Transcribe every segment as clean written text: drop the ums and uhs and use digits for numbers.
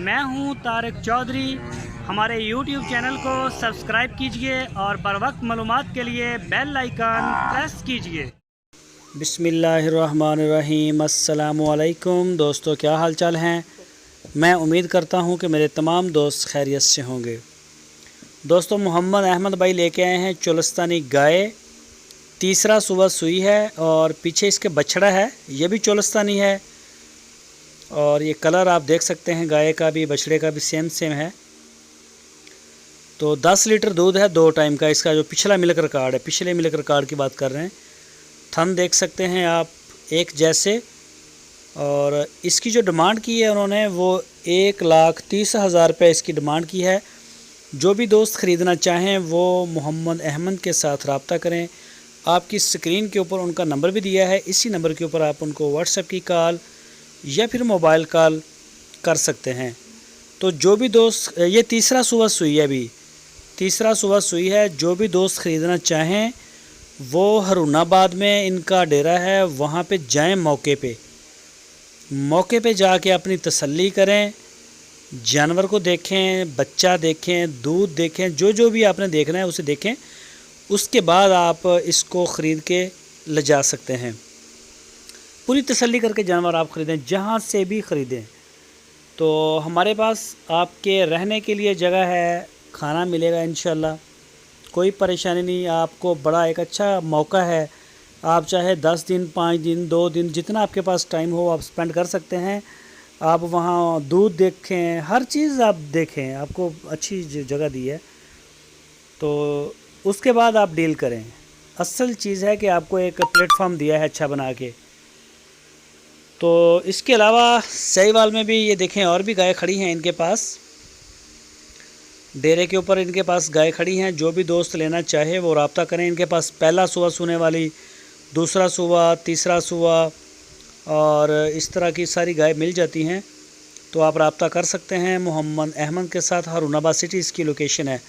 मैं हूं तारिक चौधरी। हमारे YouTube चैनल को सब्सक्राइब कीजिए और बर वक्त मालूमात के लिए बेल आइकन प्रेस कीजिए। बिस्मिल्लाहिर्रहमानिर्रहीम। अस्सलामु अलैकुम दोस्तों, क्या हाल चाल हैं। मैं उम्मीद करता हूं कि मेरे तमाम दोस्त खैरियत से होंगे। दोस्तों, मोहम्मद अहमद भाई लेके आए हैं चोलस्तानी गाय। तीसरा सुबह सुई है और पीछे इसके बछड़ा है, ये भी चोलस्तानी है। और ये कलर आप देख सकते हैं, गाय का भी बछड़े का भी सेम है। तो 10 लीटर दूध है 2 टाइम का। इसका जो पिछला मिल्क रिकॉर्ड है, पिछले मिल्क रिकॉर्ड की बात कर रहे हैं। थन देख सकते हैं आप एक जैसे। और इसकी जो डिमांड की है उन्होंने, वो 1,30,000 रुपये इसकी डिमांड की है। जो भी दोस्त ख़रीदना चाहें वो मोहम्मद अहमद के साथ रब्ता करें। आपकी स्क्रीन के ऊपर उनका नंबर भी दिया है, इसी नंबर के ऊपर आप उनको व्हाट्सएप की कॉल या फिर मोबाइल कॉल कर सकते हैं। तो जो भी दोस्त, ये तीसरा सुबह सुई है, अभी तीसरा सुबह सुई है। जो भी दोस्त ख़रीदना चाहें वो हरूनाबाद में इनका डेरा है, वहाँ पे जाएं। मौके पे जाके अपनी तसल्ली करें, जानवर को देखें, बच्चा देखें, दूध देखें, जो भी आपने देखना है उसे देखें। उसके बाद आप इसको ख़रीद के ले जा सकते हैं। पूरी तसल्ली करके जानवर आप ख़रीदें, जहाँ से भी ख़रीदें। तो हमारे पास आपके रहने के लिए जगह है, खाना मिलेगा इंशाल्लाह, कोई परेशानी नहीं। आपको बड़ा एक अच्छा मौका है। आप चाहे 10 दिन, 5 दिन, 2 दिन, जितना आपके पास टाइम हो आप स्पेंड कर सकते हैं। आप वहाँ दूध देखें, हर चीज़ आप देखें, आपको अच्छी जगह दी है। तो उसके बाद आप डील करें। असल चीज़ है कि आपको एक प्लेटफॉर्म दिया है अच्छा बना के। तो इसके अलावा सहीवाल में भी ये देखें, और भी गाय खड़ी हैं इनके पास। डेरे के ऊपर इनके पास गाय खड़ी हैं। जो भी दोस्त लेना चाहे वो रब्ता करें। इनके पास पहला सुबह सूने वाली, दूसरा सुबह, तीसरा सुबह और इस तरह की सारी गाय मिल जाती हैं। तो आप रब्ता कर सकते हैं मोहम्मद अहमद के साथ। हरूनाबाद सिटी इसकी लोकेशन है।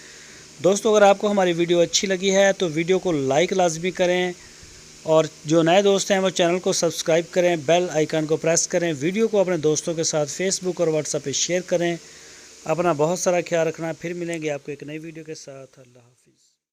दोस्तों, अगर आपको हमारी वीडियो अच्छी लगी है तो वीडियो को लाइक लाजमी करें। और जो नए दोस्त हैं वो चैनल को सब्सक्राइब करें, बेल आइकन को प्रेस करें। वीडियो को अपने दोस्तों के साथ फेसबुक और व्हाट्सएप पे शेयर करें। अपना बहुत सारा ख्याल रखना। फिर मिलेंगे आपको एक नई वीडियो के साथ। अल्लाह हाफ़िज़।